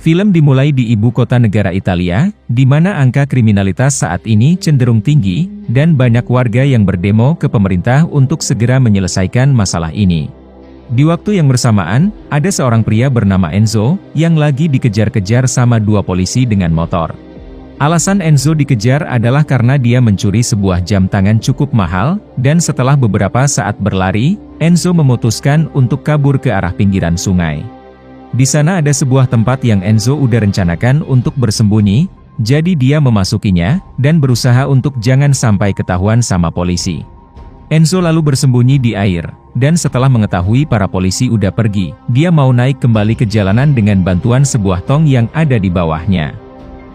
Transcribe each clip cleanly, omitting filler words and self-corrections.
Film dimulai di ibu kota negara Italia, di mana angka kriminalitas saat ini cenderung tinggi, dan banyak warga yang berdemo ke pemerintah untuk segera menyelesaikan masalah ini. Di waktu yang bersamaan, ada seorang pria bernama Enzo, yang lagi dikejar-kejar sama dua polisi dengan motor. Alasan Enzo dikejar adalah karena dia mencuri sebuah jam tangan cukup mahal, dan setelah beberapa saat berlari, Enzo memutuskan untuk kabur ke arah pinggiran sungai. Di sana ada sebuah tempat yang Enzo udah rencanakan untuk bersembunyi, jadi dia memasukinya, dan berusaha untuk jangan sampai ketahuan sama polisi. Enzo lalu bersembunyi di air, dan setelah mengetahui para polisi udah pergi, dia mau naik kembali ke jalanan dengan bantuan sebuah tong yang ada di bawahnya.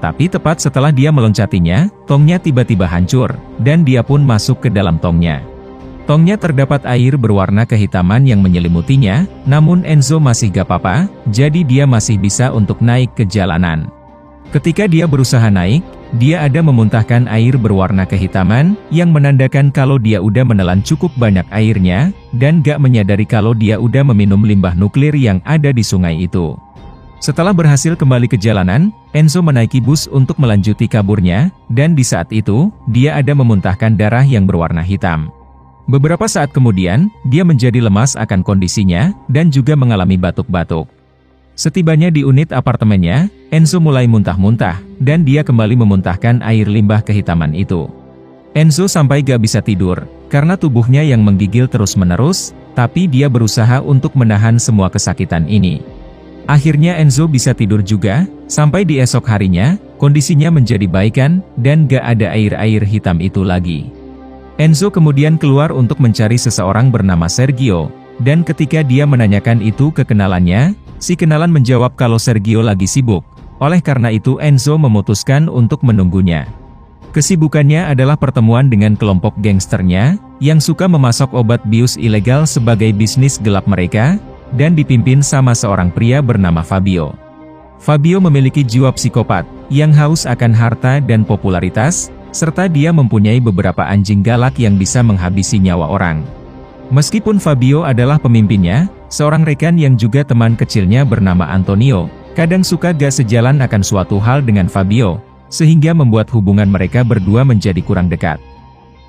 Tapi tepat setelah dia meloncatinya, tongnya tiba-tiba hancur, dan dia pun masuk ke dalam tongnya. Tongnya terdapat air berwarna kehitaman yang menyelimutinya, namun Enzo masih gak apa-apa, jadi dia masih bisa untuk naik ke jalanan. Ketika dia berusaha naik, dia ada memuntahkan air berwarna kehitaman, yang menandakan kalau dia udah menelan cukup banyak airnya, dan gak menyadari kalau dia udah meminum limbah nuklir yang ada di sungai itu. Setelah berhasil kembali ke jalanan, Enzo menaiki bus untuk melanjuti kaburnya, dan di saat itu, dia ada memuntahkan darah yang berwarna hitam. Beberapa saat kemudian, dia menjadi lemas akan kondisinya, dan juga mengalami batuk-batuk. Setibanya di unit apartemennya, Enzo mulai muntah-muntah, dan dia kembali memuntahkan air limbah kehitaman itu. Enzo sampai gak bisa tidur, karena tubuhnya yang menggigil terus-menerus, tapi dia berusaha untuk menahan semua kesakitan ini. Akhirnya Enzo bisa tidur juga, sampai di esok harinya, kondisinya menjadi baikan, dan gak ada air-air hitam itu lagi. Enzo kemudian keluar untuk mencari seseorang bernama Sergio, dan ketika dia menanyakan itu ke kenalannya, si kenalan menjawab kalau Sergio lagi sibuk, oleh karena itu Enzo memutuskan untuk menunggunya. Kesibukannya adalah pertemuan dengan kelompok gangsternya, yang suka memasok obat bius ilegal sebagai bisnis gelap mereka, dan dipimpin sama seorang pria bernama Fabio. Fabio memiliki jiwa psikopat, yang haus akan harta dan popularitas, serta dia mempunyai beberapa anjing galak yang bisa menghabisi nyawa orang. Meskipun Fabio adalah pemimpinnya, seorang rekan yang juga teman kecilnya bernama Antonio, kadang suka gak sejalan akan suatu hal dengan Fabio, sehingga membuat hubungan mereka berdua menjadi kurang dekat.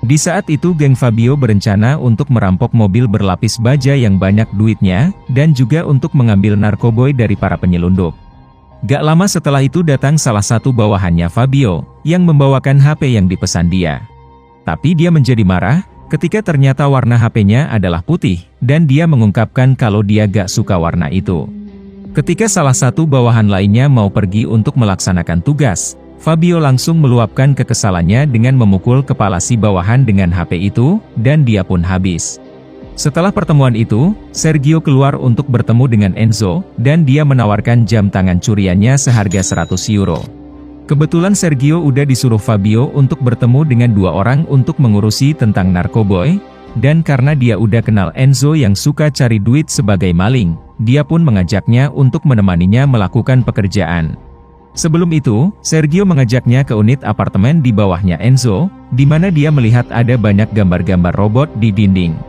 Di saat itu geng Fabio berencana untuk merampok mobil berlapis baja yang banyak duitnya, dan juga untuk mengambil narkoboy dari para penyelundup. Gak lama setelah itu datang salah satu bawahannya Fabio, yang membawakan HP yang dipesan dia. Tapi dia menjadi marah, ketika ternyata warna HP-nya adalah putih, dan dia mengungkapkan kalau dia gak suka warna itu. Ketika salah satu bawahan lainnya mau pergi untuk melaksanakan tugas, Fabio langsung meluapkan kekesalannya dengan memukul kepala si bawahan dengan HP itu, dan dia pun habis. Setelah pertemuan itu, Sergio keluar untuk bertemu dengan Enzo, dan dia menawarkan jam tangan curiannya seharga 100 euro. Kebetulan Sergio udah disuruh Fabio untuk bertemu dengan dua orang untuk mengurusi tentang narkoboy, dan karena dia udah kenal Enzo yang suka cari duit sebagai maling, dia pun mengajaknya untuk menemaninya melakukan pekerjaan. Sebelum itu, Sergio mengajaknya ke unit apartemen di bawahnya Enzo, di mana dia melihat ada banyak gambar-gambar robot di dinding.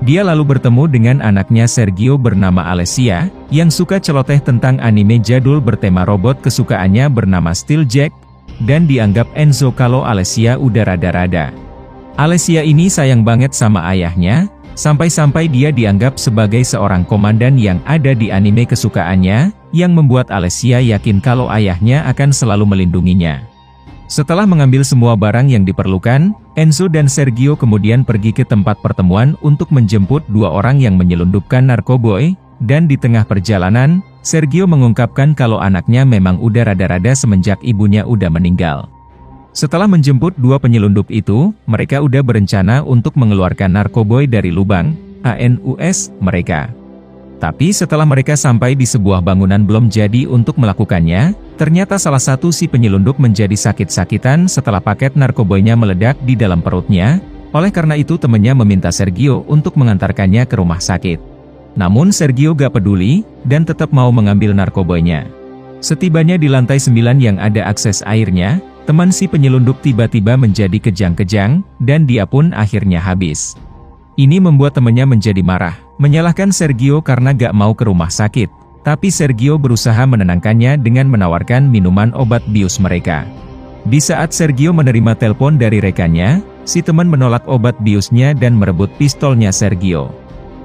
Dia lalu bertemu dengan anaknya Sergio bernama Alessia, yang suka celoteh tentang anime jadul bertema robot kesukaannya bernama Steel Jack, dan dianggap Enzo kalau Alessia udah rada-rada. Alessia ini sayang banget sama ayahnya, sampai-sampai dia dianggap sebagai seorang komandan yang ada di anime kesukaannya, yang membuat Alessia yakin kalau ayahnya akan selalu melindunginya. Setelah mengambil semua barang yang diperlukan, Enzo dan Sergio kemudian pergi ke tempat pertemuan untuk menjemput dua orang yang menyelundupkan narkoboy, dan di tengah perjalanan, Sergio mengungkapkan kalau anaknya memang udah rada-rada semenjak ibunya udah meninggal. Setelah menjemput dua penyelundup itu, mereka udah berencana untuk mengeluarkan narkoboy dari lubang anus mereka. Tapi setelah mereka sampai di sebuah bangunan belum jadi untuk melakukannya, ternyata salah satu si penyelundup menjadi sakit-sakitan setelah paket narkoboynya meledak di dalam perutnya, oleh karena itu temannya meminta Sergio untuk mengantarkannya ke rumah sakit. Namun Sergio gak peduli, dan tetap mau mengambil narkoboynya. Setibanya di lantai 9 yang ada akses airnya, teman si penyelundup tiba-tiba menjadi kejang-kejang, dan dia pun akhirnya habis. Ini membuat temannya menjadi marah, menyalahkan Sergio karena gak mau ke rumah sakit, tapi Sergio berusaha menenangkannya dengan menawarkan minuman obat bius mereka. Di saat Sergio menerima telepon dari rekannya, si teman menolak obat biusnya dan merebut pistolnya Sergio.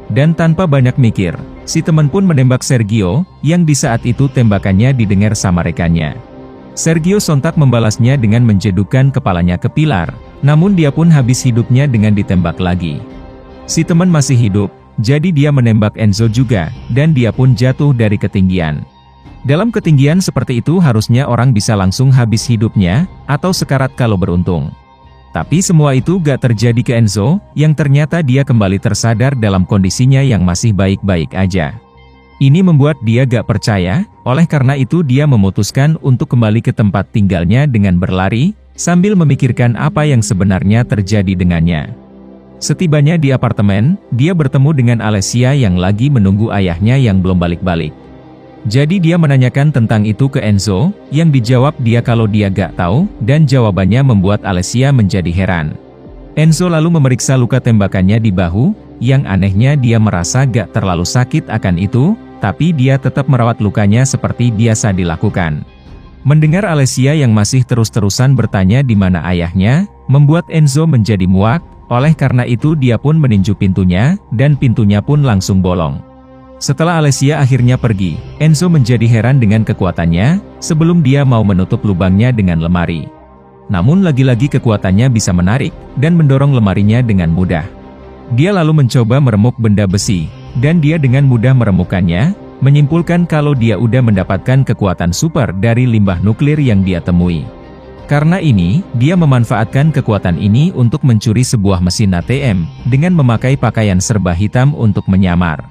Dan tanpa banyak mikir, si teman pun menembak Sergio, yang di saat itu tembakannya didengar sama rekannya. Sergio sontak membalasnya dengan menjedukkan kepalanya ke pilar, namun dia pun habis hidupnya dengan ditembak lagi. Si teman masih hidup, jadi dia menembak Enzo juga, dan dia pun jatuh dari ketinggian. Dalam ketinggian seperti itu harusnya orang bisa langsung habis hidupnya, atau sekarat kalau beruntung. Tapi semua itu gak terjadi ke Enzo, yang ternyata dia kembali tersadar dalam kondisinya yang masih baik-baik aja. Ini membuat dia gak percaya, oleh karena itu dia memutuskan untuk kembali ke tempat tinggalnya dengan berlari, sambil memikirkan apa yang sebenarnya terjadi dengannya. Setibanya di apartemen, dia bertemu dengan Alessia yang lagi menunggu ayahnya yang belum balik-balik. Jadi dia menanyakan tentang itu ke Enzo, yang dijawab dia kalau dia gak tahu, dan jawabannya membuat Alessia menjadi heran. Enzo lalu memeriksa luka tembakannya di bahu, yang anehnya dia merasa gak terlalu sakit akan itu, tapi dia tetap merawat lukanya seperti biasa dilakukan. Mendengar Alessia yang masih terus-terusan bertanya di mana ayahnya, membuat Enzo menjadi muak, oleh karena itu dia pun meninju pintunya, dan pintunya pun langsung bolong. Setelah Alessia akhirnya pergi, Enzo menjadi heran dengan kekuatannya, sebelum dia mau menutup lubangnya dengan lemari. Namun lagi-lagi kekuatannya bisa menarik, dan mendorong lemarinya dengan mudah. Dia lalu mencoba meremuk benda besi, dan dia dengan mudah meremukkannya, menyimpulkan kalau dia udah mendapatkan kekuatan super dari limbah nuklir yang dia temui. Karena ini, dia memanfaatkan kekuatan ini untuk mencuri sebuah mesin ATM, dengan memakai pakaian serba hitam untuk menyamar.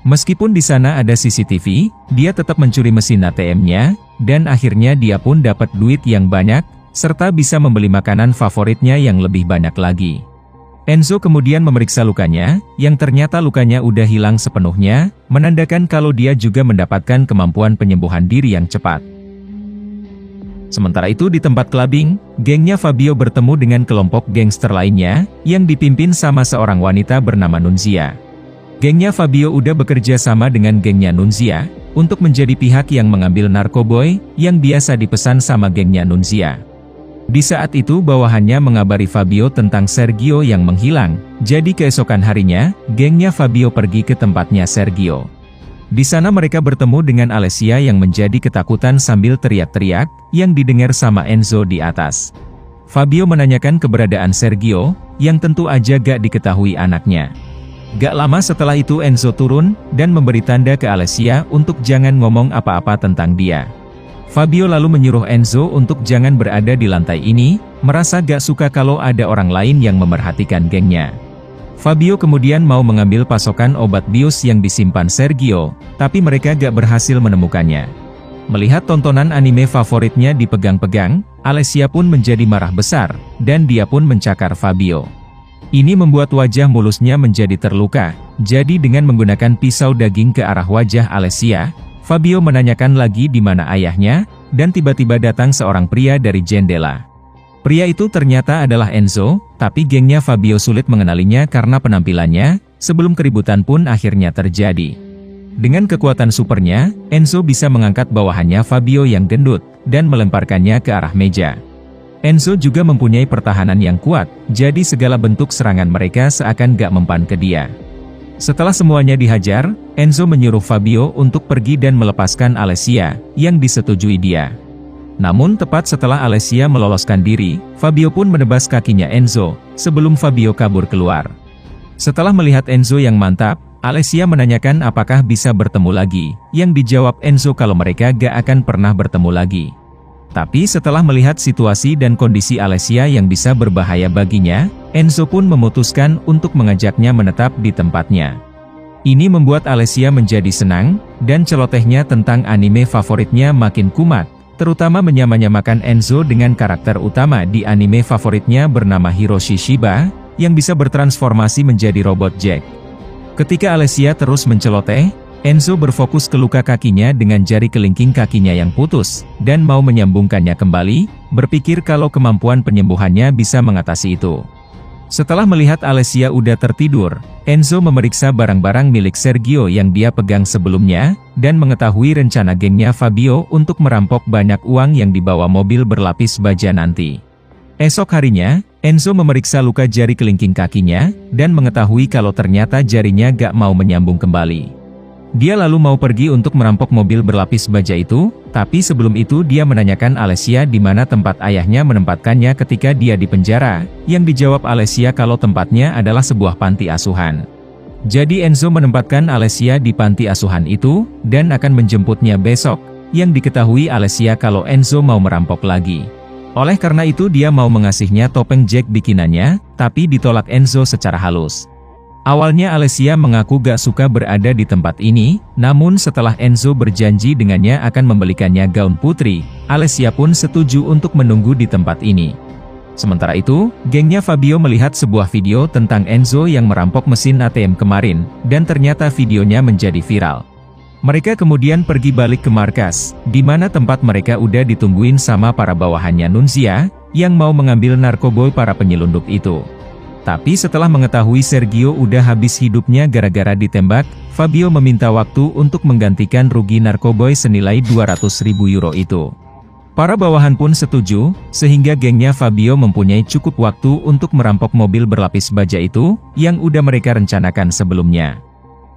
Meskipun di sana ada CCTV, dia tetap mencuri mesin ATM-nya, dan akhirnya dia pun dapat duit yang banyak, serta bisa membeli makanan favoritnya yang lebih banyak lagi. Enzo kemudian memeriksa lukanya, yang ternyata lukanya udah hilang sepenuhnya, menandakan kalau dia juga mendapatkan kemampuan penyembuhan diri yang cepat. Sementara itu di tempat clubbing, gengnya Fabio bertemu dengan kelompok gangster lainnya, yang dipimpin sama seorang wanita bernama Nunzia. Gengnya Fabio udah bekerja sama dengan gengnya Nunzia, untuk menjadi pihak yang mengambil narkoboy, yang biasa dipesan sama gengnya Nunzia. Di saat itu bawahannya mengabari Fabio tentang Sergio yang menghilang, jadi keesokan harinya, gengnya Fabio pergi ke tempatnya Sergio. Di sana mereka bertemu dengan Alessia yang menjadi ketakutan sambil teriak-teriak, yang didengar sama Enzo di atas. Fabio menanyakan keberadaan Sergio, yang tentu aja gak diketahui anaknya. Gak lama setelah itu Enzo turun, dan memberi tanda ke Alessia untuk jangan ngomong apa-apa tentang dia. Fabio lalu menyuruh Enzo untuk jangan berada di lantai ini, merasa gak suka kalau ada orang lain yang memerhatikan gengnya. Fabio kemudian mau mengambil pasokan obat bius yang disimpan Sergio, tapi mereka gak berhasil menemukannya. Melihat tontonan anime favoritnya dipegang-pegang, Alessia pun menjadi marah besar, dan dia pun mencakar Fabio. Ini membuat wajah mulusnya menjadi terluka, jadi dengan menggunakan pisau daging ke arah wajah Alessia, Fabio menanyakan lagi di mana ayahnya, dan tiba-tiba datang seorang pria dari jendela. Pria itu ternyata adalah Enzo, tapi gengnya Fabio sulit mengenalinya karena penampilannya, sebelum keributan pun akhirnya terjadi. Dengan kekuatan supernya, Enzo bisa mengangkat bawahannya Fabio yang gendut, dan melemparkannya ke arah meja. Enzo juga mempunyai pertahanan yang kuat, jadi segala bentuk serangan mereka seakan gak mempan ke dia. Setelah semuanya dihajar, Enzo menyuruh Fabio untuk pergi dan melepaskan Alessia, yang disetujui dia. Namun tepat setelah Alessia meloloskan diri, Fabio pun menebas kakinya Enzo, sebelum Fabio kabur keluar. Setelah melihat Enzo yang mantap, Alessia menanyakan apakah bisa bertemu lagi, yang dijawab Enzo kalau mereka gak akan pernah bertemu lagi. Tapi setelah melihat situasi dan kondisi Alessia yang bisa berbahaya baginya, Enzo pun memutuskan untuk mengajaknya menetap di tempatnya. Ini membuat Alessia menjadi senang, dan celotehnya tentang anime favoritnya makin kumat, terutama menyamanyamakan Enzo dengan karakter utama di anime favoritnya bernama Hiroshi Shiba, yang bisa bertransformasi menjadi robot Jack. Ketika Alessia terus menceloteh, Enzo berfokus ke luka kakinya dengan jari kelingking kakinya yang putus, dan mau menyambungkannya kembali, berpikir kalau kemampuan penyembuhannya bisa mengatasi itu. Setelah melihat Alessia udah tertidur, Enzo memeriksa barang-barang milik Sergio yang dia pegang sebelumnya, dan mengetahui rencana gengnya Fabio untuk merampok banyak uang yang dibawa mobil berlapis baja nanti. Esok harinya, Enzo memeriksa luka jari kelingking kakinya, dan mengetahui kalau ternyata jarinya gak mau menyambung kembali. Dia lalu mau pergi untuk merampok mobil berlapis baja itu, tapi sebelum itu dia menanyakan Alessia di mana tempat ayahnya menempatkannya ketika dia di penjara, yang dijawab Alessia kalau tempatnya adalah sebuah panti asuhan. Jadi Enzo menempatkan Alessia di panti asuhan itu, dan akan menjemputnya besok, yang diketahui Alessia kalau Enzo mau merampok lagi. Oleh karena itu dia mau mengasihnya topeng Jack bikinannya, tapi ditolak Enzo secara halus. Awalnya Alessia mengaku gak suka berada di tempat ini, namun setelah Enzo berjanji dengannya akan membelikannya gaun putri, Alessia pun setuju untuk menunggu di tempat ini. Sementara itu, gengnya Fabio melihat sebuah video tentang Enzo yang merampok mesin ATM kemarin, dan ternyata videonya menjadi viral. Mereka kemudian pergi balik ke markas, di mana tempat mereka udah ditungguin sama para bawahannya Nunzia, yang mau mengambil narkoboy para penyelundup itu. Tapi setelah mengetahui Sergio udah habis hidupnya gara-gara ditembak, Fabio meminta waktu untuk menggantikan rugi narkoboy senilai 200.000 euro itu. Para bawahan pun setuju, sehingga gengnya Fabio mempunyai cukup waktu untuk merampok mobil berlapis baja itu, yang udah mereka rencanakan sebelumnya.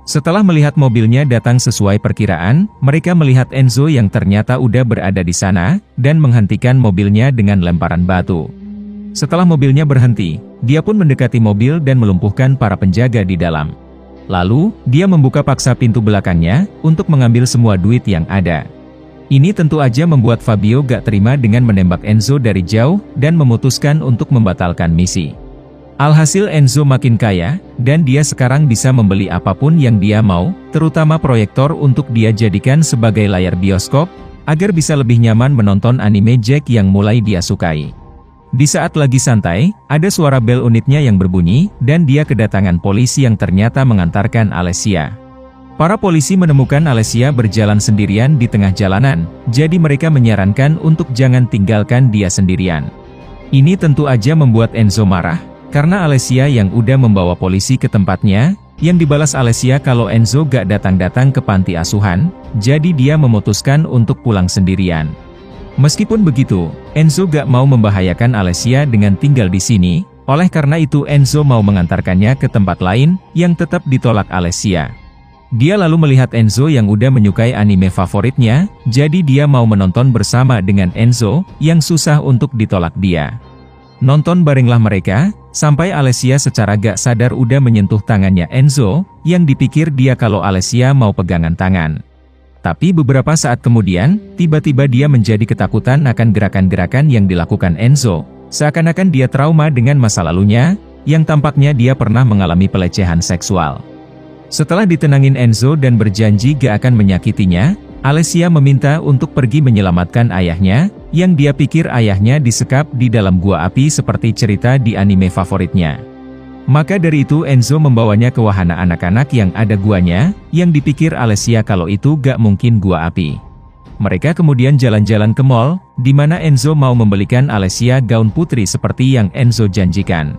Setelah melihat mobilnya datang sesuai perkiraan, mereka melihat Enzo yang ternyata udah berada di sana, dan menghentikan mobilnya dengan lemparan batu. Setelah mobilnya berhenti, dia pun mendekati mobil dan melumpuhkan para penjaga di dalam. Lalu, dia membuka paksa pintu belakangnya, untuk mengambil semua duit yang ada. Ini tentu aja membuat Fabio gak terima dengan menembak Enzo dari jauh, dan memutuskan untuk membatalkan misi. Alhasil Enzo makin kaya, dan dia sekarang bisa membeli apapun yang dia mau, terutama proyektor untuk dia jadikan sebagai layar bioskop, agar bisa lebih nyaman menonton anime Jack yang mulai dia sukai. Di saat lagi santai, ada suara bel unitnya yang berbunyi, dan dia kedatangan polisi yang ternyata mengantarkan Alessia. Para polisi menemukan Alessia berjalan sendirian di tengah jalanan, jadi mereka menyarankan untuk jangan tinggalkan dia sendirian. Ini tentu aja membuat Enzo marah, karena Alessia yang udah membawa polisi ke tempatnya, yang dibalas Alessia kalau Enzo gak datang-datang ke panti asuhan, jadi dia memutuskan untuk pulang sendirian. Meskipun begitu, Enzo gak mau membahayakan Alessia dengan tinggal di sini, oleh karena itu Enzo mau mengantarkannya ke tempat lain, yang tetap ditolak Alessia. Dia lalu melihat Enzo yang udah menyukai anime favoritnya, jadi dia mau menonton bersama dengan Enzo, yang susah untuk ditolak dia. Nonton barenglah mereka, sampai Alessia secara gak sadar udah menyentuh tangannya Enzo, yang dipikir dia kalau Alessia mau pegangan tangan. Tapi beberapa saat kemudian, tiba-tiba dia menjadi ketakutan akan gerakan-gerakan yang dilakukan Enzo, seakan-akan dia trauma dengan masa lalunya, yang tampaknya dia pernah mengalami pelecehan seksual. Setelah ditenangin Enzo dan berjanji gak akan menyakitinya, Alessia meminta untuk pergi menyelamatkan ayahnya, yang dia pikir ayahnya disekap di dalam gua api seperti cerita di anime favoritnya. Maka dari itu Enzo membawanya ke wahana anak-anak yang ada guanya, yang dipikir Alessia kalau itu gak mungkin gua api. Mereka kemudian jalan-jalan ke mall, di mana Enzo mau membelikan Alessia gaun putri seperti yang Enzo janjikan.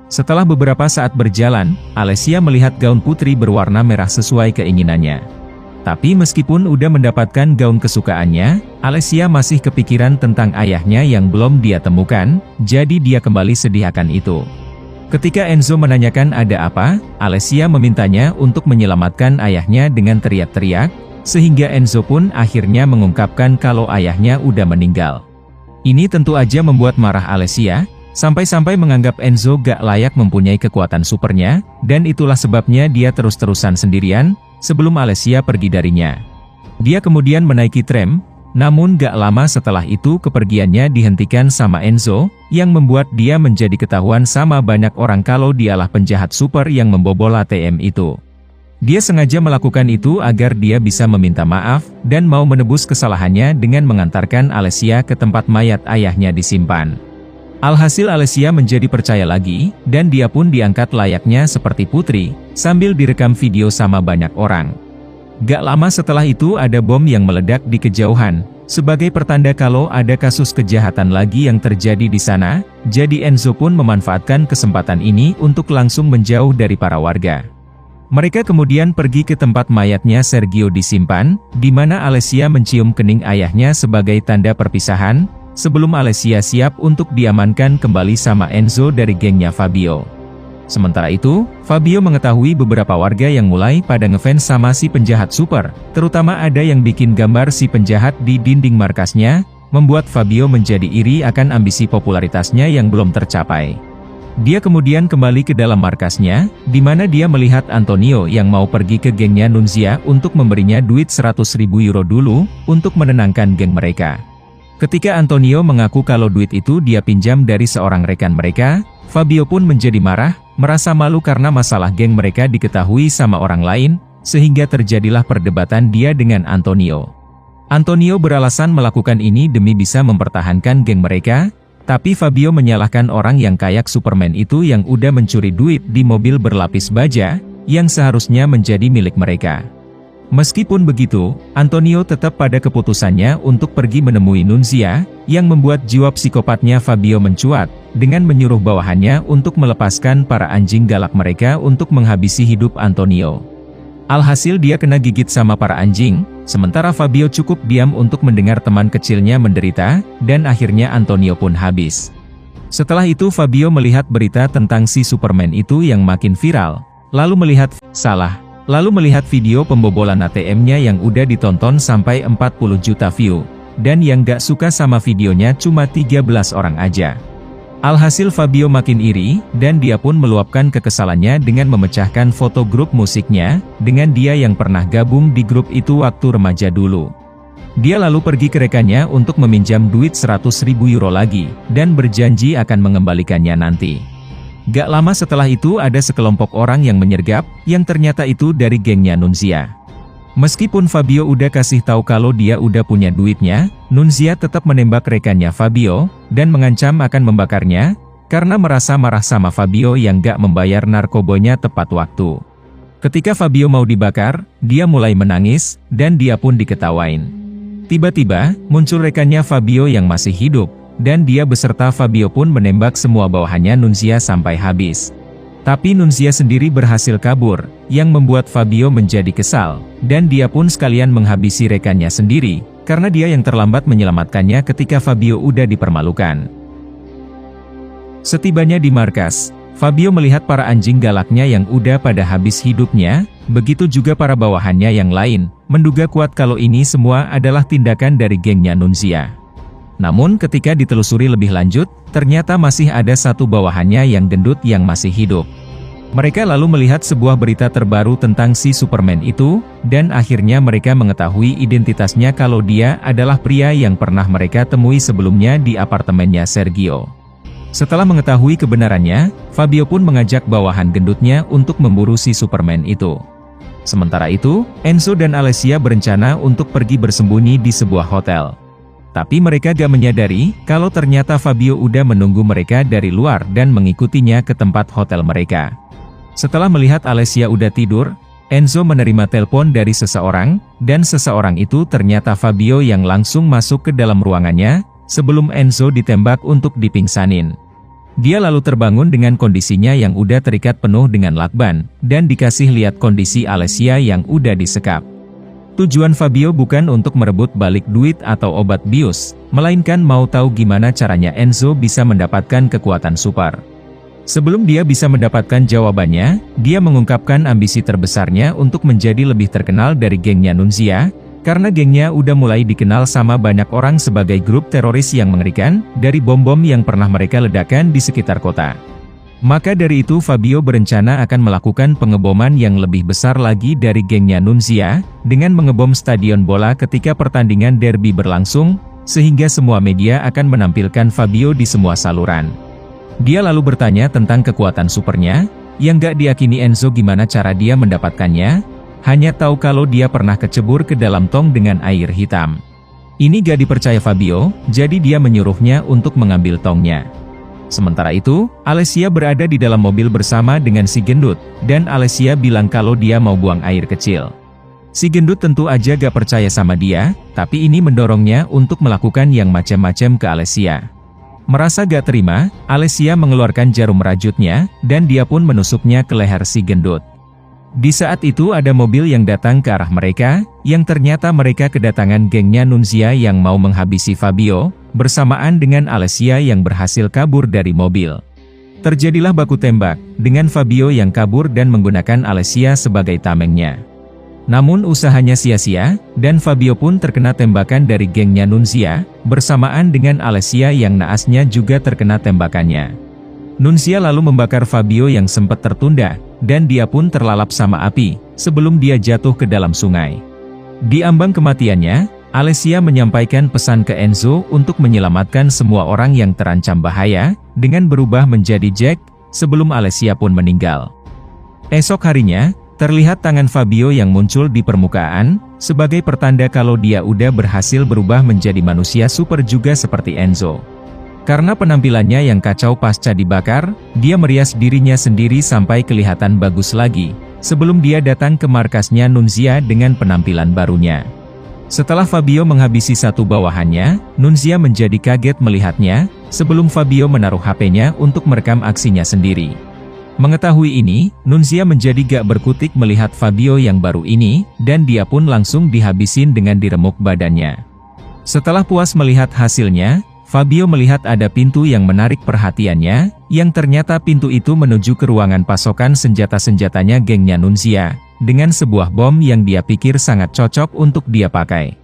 Setelah beberapa saat berjalan, Alessia melihat gaun putri berwarna merah sesuai keinginannya. Tapi meskipun udah mendapatkan gaun kesukaannya, Alessia masih kepikiran tentang ayahnya yang belum dia temukan, jadi dia kembali sedih akan itu. Ketika Enzo menanyakan ada apa, Alessia memintanya untuk menyelamatkan ayahnya dengan teriak-teriak, sehingga Enzo pun akhirnya mengungkapkan kalau ayahnya udah meninggal. Ini tentu aja membuat marah Alessia, sampai-sampai menganggap Enzo gak layak mempunyai kekuatan supernya, dan itulah sebabnya dia terus-terusan sendirian, sebelum Alessia pergi darinya. Dia kemudian menaiki tram, namun gak lama setelah itu kepergiannya dihentikan sama Enzo, yang membuat dia menjadi ketahuan sama banyak orang kalau dialah penjahat super yang membobol ATM itu. Dia sengaja melakukan itu agar dia bisa meminta maaf, dan mau menebus kesalahannya dengan mengantarkan Alessia ke tempat mayat ayahnya disimpan. Alhasil Alessia menjadi percaya lagi, dan dia pun diangkat layaknya seperti putri, sambil direkam video sama banyak orang. Gak lama setelah itu ada bom yang meledak di kejauhan, sebagai pertanda kalau ada kasus kejahatan lagi yang terjadi di sana, jadi Enzo pun memanfaatkan kesempatan ini untuk langsung menjauh dari para warga. Mereka kemudian pergi ke tempat mayatnya Sergio disimpan, di mana Alessia mencium kening ayahnya sebagai tanda perpisahan, sebelum Alessia siap untuk diamankan kembali sama Enzo dari gengnya Fabio. Sementara itu, Fabio mengetahui beberapa warga yang mulai pada ngefans sama si penjahat super, terutama ada yang bikin gambar si penjahat di dinding markasnya, membuat Fabio menjadi iri akan ambisi popularitasnya yang belum tercapai. Dia kemudian kembali ke dalam markasnya, di mana dia melihat Antonio yang mau pergi ke gengnya Nunzia untuk memberinya duit 100.000 euro dulu, untuk menenangkan geng mereka. Ketika Antonio mengaku kalau duit itu dia pinjam dari seorang rekan mereka, Fabio pun menjadi marah, merasa malu karena masalah geng mereka diketahui sama orang lain, sehingga terjadilah perdebatan dia dengan Antonio. Antonio beralasan melakukan ini demi bisa mempertahankan geng mereka, tapi Fabio menyalahkan orang yang kayak Superman itu yang udah mencuri duit di mobil berlapis baja, yang seharusnya menjadi milik mereka. Meskipun begitu, Antonio tetap pada keputusannya untuk pergi menemui Nunzia, yang membuat jiwa psikopatnya Fabio mencuat, dengan menyuruh bawahannya untuk melepaskan para anjing galak mereka untuk menghabisi hidup Antonio. Alhasil dia kena gigit sama para anjing, sementara Fabio cukup diam untuk mendengar teman kecilnya menderita, dan akhirnya Antonio pun habis. Setelah itu Fabio melihat berita tentang si Superman itu yang makin viral, lalu melihat video pembobolan ATM-nya yang udah ditonton sampai 40 juta view, dan yang gak suka sama videonya cuma 13 orang aja. Alhasil Fabio makin iri, dan dia pun meluapkan kekesalannya dengan memecahkan foto grup musiknya, dengan dia yang pernah gabung di grup itu waktu remaja dulu. Dia lalu pergi ke rekannya untuk meminjam duit 100.000 euro lagi, dan berjanji akan mengembalikannya nanti. Gak lama setelah itu ada sekelompok orang yang menyergap, yang ternyata itu dari gengnya Nunzia. Meskipun Fabio udah kasih tahu kalau dia udah punya duitnya, Nunzia tetap menembak rekannya Fabio, dan mengancam akan membakarnya, karena merasa marah sama Fabio yang gak membayar narkobonya tepat waktu. Ketika Fabio mau dibakar, dia mulai menangis, dan dia pun diketawain. Tiba-tiba, muncul rekannya Fabio yang masih hidup, dan dia beserta Fabio pun menembak semua bawahannya Nunzia sampai habis. Tapi Nunzia sendiri berhasil kabur, yang membuat Fabio menjadi kesal, dan dia pun sekalian menghabisi rekannya sendiri, karena dia yang terlambat menyelamatkannya ketika Fabio udah dipermalukan. Setibanya di markas, Fabio melihat para anjing galaknya yang udah pada habis hidupnya, begitu juga para bawahannya yang lain, menduga kuat kalau ini semua adalah tindakan dari gengnya Nunzia. Namun ketika ditelusuri lebih lanjut, ternyata masih ada satu bawahannya yang gendut yang masih hidup. Mereka lalu melihat sebuah berita terbaru tentang si Superman itu, dan akhirnya mereka mengetahui identitasnya kalau dia adalah pria yang pernah mereka temui sebelumnya di apartemennya Sergio. Setelah mengetahui kebenarannya, Fabio pun mengajak bawahan gendutnya untuk memburu si Superman itu. Sementara itu, Enzo dan Alessia berencana untuk pergi bersembunyi di sebuah hotel. Tapi mereka gak menyadari, kalau ternyata Fabio udah menunggu mereka dari luar dan mengikutinya ke tempat hotel mereka. Setelah melihat Alessia udah tidur, Enzo menerima telepon dari seseorang, dan seseorang itu ternyata Fabio yang langsung masuk ke dalam ruangannya, sebelum Enzo ditembak untuk dipingsanin. Dia lalu terbangun dengan kondisinya yang udah terikat penuh dengan lakban, dan dikasih lihat kondisi Alessia yang udah disekap. Tujuan Fabio bukan untuk merebut balik duit atau obat bius, melainkan mau tahu gimana caranya Enzo bisa mendapatkan kekuatan super. Sebelum dia bisa mendapatkan jawabannya, dia mengungkapkan ambisi terbesarnya untuk menjadi lebih terkenal dari gengnya Nunzia, karena gengnya udah mulai dikenal sama banyak orang sebagai grup teroris yang mengerikan, dari bom-bom yang pernah mereka ledakan di sekitar kota. Maka dari itu Fabio berencana akan melakukan pengeboman yang lebih besar lagi dari gengnya Nunzia, dengan mengebom stadion bola ketika pertandingan derby berlangsung, sehingga semua media akan menampilkan Fabio di semua saluran. Dia lalu bertanya tentang kekuatan supernya, yang gak diyakini Enzo gimana cara dia mendapatkannya, hanya tahu kalau dia pernah kecebur ke dalam tong dengan air hitam. Ini gak dipercaya Fabio, jadi dia menyuruhnya untuk mengambil tongnya. Sementara itu, Alessia berada di dalam mobil bersama dengan si gendut, dan Alessia bilang kalau dia mau buang air kecil. Si gendut tentu aja gak percaya sama dia, tapi ini mendorongnya untuk melakukan yang macam-macam ke Alessia. Merasa gak terima, Alessia mengeluarkan jarum rajutnya, dan dia pun menusuknya ke leher si gendut. Di saat itu ada mobil yang datang ke arah mereka, yang ternyata mereka kedatangan gengnya Nunzia yang mau menghabisi Fabio, bersamaan dengan Alessia yang berhasil kabur dari mobil. Terjadilah baku tembak, dengan Fabio yang kabur dan menggunakan Alessia sebagai tamengnya. Namun usahanya sia-sia, dan Fabio pun terkena tembakan dari gengnya Nunzia, bersamaan dengan Alessia yang naasnya juga terkena tembakannya. Nunzia lalu membakar Fabio yang sempat tertunda, dan dia pun terlalap sama api, sebelum dia jatuh ke dalam sungai. Di ambang kematiannya, Alessia menyampaikan pesan ke Enzo untuk menyelamatkan semua orang yang terancam bahaya, dengan berubah menjadi Jack, sebelum Alessia pun meninggal. Esok harinya, terlihat tangan Fabio yang muncul di permukaan, sebagai pertanda kalau dia udah berhasil berubah menjadi manusia super juga seperti Enzo. Karena penampilannya yang kacau pasca dibakar, dia merias dirinya sendiri sampai kelihatan bagus lagi, sebelum dia datang ke markasnya Nunzia dengan penampilan barunya. Setelah Fabio menghabisi satu bawahannya, Nunzia menjadi kaget melihatnya, sebelum Fabio menaruh HP-nya untuk merekam aksinya sendiri. Mengetahui ini, Nunzia menjadi gak berkutik melihat Fabio yang baru ini, dan dia pun langsung dihabisin dengan diremuk badannya. Setelah puas melihat hasilnya, Fabio melihat ada pintu yang menarik perhatiannya, yang ternyata pintu itu menuju ke ruangan pasokan senjata-senjatanya gengnya Nunzia, dengan sebuah bom yang dia pikir sangat cocok untuk dia pakai.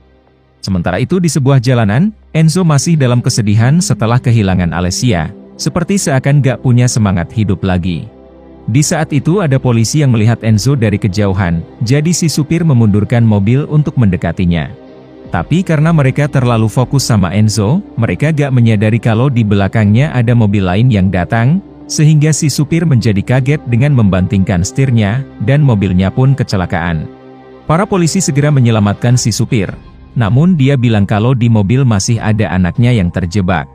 Sementara itu di sebuah jalanan, Enzo masih dalam kesedihan setelah kehilangan Alessia, seperti seakan gak punya semangat hidup lagi. Di saat itu ada polisi yang melihat Enzo dari kejauhan, jadi si supir memundurkan mobil untuk mendekatinya. Tapi karena mereka terlalu fokus sama Enzo, mereka gak menyadari kalau di belakangnya ada mobil lain yang datang, sehingga si supir menjadi kaget dengan membantingkan setirnya, dan mobilnya pun kecelakaan. Para polisi segera menyelamatkan si supir, namun dia bilang kalau di mobil masih ada anaknya yang terjebak.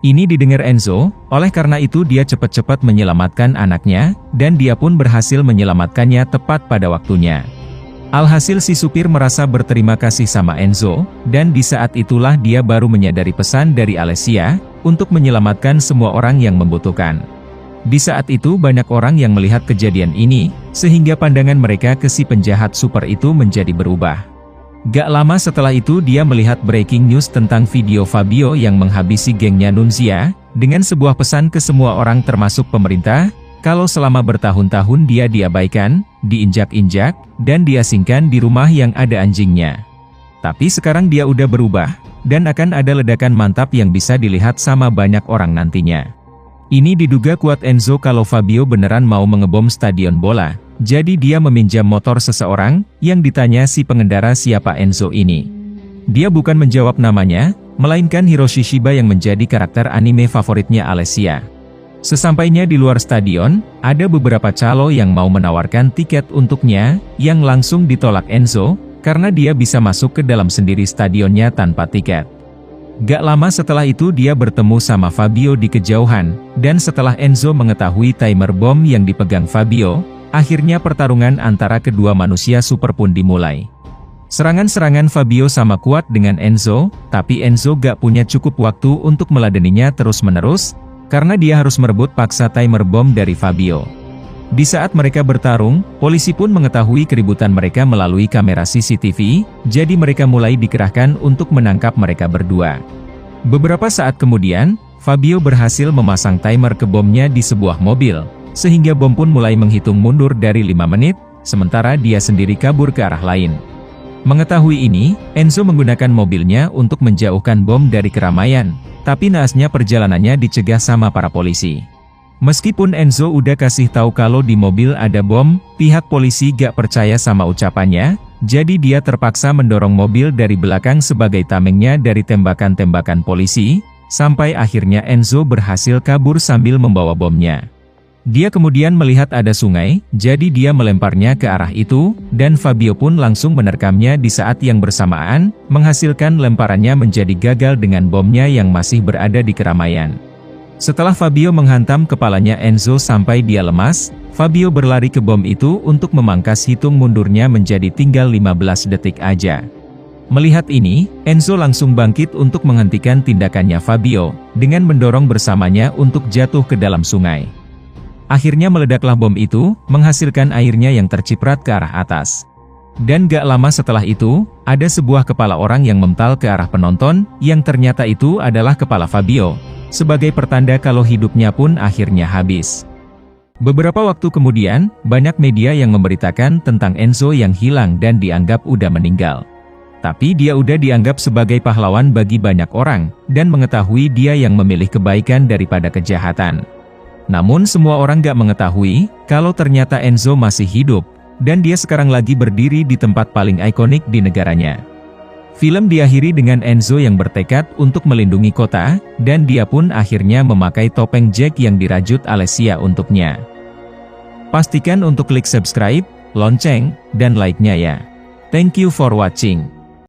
Ini didengar Enzo, oleh karena itu dia cepat-cepat menyelamatkan anaknya, dan dia pun berhasil menyelamatkannya tepat pada waktunya. Alhasil si supir merasa berterima kasih sama Enzo, dan di saat itulah dia baru menyadari pesan dari Alessia, untuk menyelamatkan semua orang yang membutuhkan. Di saat itu banyak orang yang melihat kejadian ini, sehingga pandangan mereka ke si penjahat super itu menjadi berubah. Gak lama setelah itu dia melihat breaking news tentang video Fabio yang menghabisi gengnya Nunzia, dengan sebuah pesan ke semua orang termasuk pemerintah, kalau selama bertahun-tahun dia diabaikan, diinjak-injak, dan diasingkan di rumah yang ada anjingnya. Tapi sekarang dia udah berubah, dan akan ada ledakan mantap yang bisa dilihat sama banyak orang nantinya. Ini diduga kuat Enzo kalau Fabio beneran mau mengebom stadion bola, jadi dia meminjam motor seseorang, yang ditanya si pengendara siapa Enzo ini. Dia bukan menjawab namanya, melainkan Hiroshi Shiba yang menjadi karakter anime favoritnya Alessia. Sesampainya di luar stadion, ada beberapa calo yang mau menawarkan tiket untuknya, yang langsung ditolak Enzo, karena dia bisa masuk ke dalam sendiri stadionnya tanpa tiket. Gak lama setelah itu dia bertemu sama Fabio di kejauhan, dan setelah Enzo mengetahui timer bom yang dipegang Fabio, akhirnya pertarungan antara kedua manusia super pun dimulai. Serangan-serangan Fabio sama kuat dengan Enzo, tapi Enzo gak punya cukup waktu untuk meladeninya terus-menerus, karena dia harus merebut paksa timer bom dari Fabio. Di saat mereka bertarung, polisi pun mengetahui keributan mereka melalui kamera CCTV, jadi mereka mulai dikerahkan untuk menangkap mereka berdua. Beberapa saat kemudian, Fabio berhasil memasang timer ke bomnya di sebuah mobil, sehingga bom pun mulai menghitung mundur dari 5 menit, sementara dia sendiri kabur ke arah lain. Mengetahui ini, Enzo menggunakan mobilnya untuk menjauhkan bom dari keramaian, tapi naasnya perjalanannya dicegah sama para polisi. Meskipun Enzo udah kasih tahu kalau di mobil ada bom, pihak polisi gak percaya sama ucapannya, jadi dia terpaksa mendorong mobil dari belakang sebagai tamengnya dari tembakan-tembakan polisi, sampai akhirnya Enzo berhasil kabur sambil membawa bomnya. Dia kemudian melihat ada sungai, jadi dia melemparnya ke arah itu, dan Fabio pun langsung menerkamnya di saat yang bersamaan, menghasilkan lemparannya menjadi gagal dengan bomnya yang masih berada di keramaian. Setelah Fabio menghantam kepalanya Enzo sampai dia lemas, Fabio berlari ke bom itu untuk memangkas hitung mundurnya menjadi tinggal 15 detik aja. Melihat ini, Enzo langsung bangkit untuk menghentikan tindakannya Fabio, dengan mendorong bersamanya untuk jatuh ke dalam sungai. Akhirnya meledaklah bom itu, menghasilkan airnya yang terciprat ke arah atas. Dan gak lama setelah itu, ada sebuah kepala orang yang mental ke arah penonton, yang ternyata itu adalah kepala Fabio, sebagai pertanda kalau hidupnya pun akhirnya habis. Beberapa waktu kemudian, banyak media yang memberitakan tentang Enzo yang hilang dan dianggap udah meninggal. Tapi dia udah dianggap sebagai pahlawan bagi banyak orang, dan mengetahui dia yang memilih kebaikan daripada kejahatan. Namun semua orang gak mengetahui, kalau ternyata Enzo masih hidup, dan dia sekarang lagi berdiri di tempat paling ikonik di negaranya. Film diakhiri dengan Enzo yang bertekad untuk melindungi kota, dan dia pun akhirnya memakai topeng Jack yang dirajut Alessia untuknya. Pastikan untuk klik subscribe, lonceng, dan like-nya ya. Thank you for watching.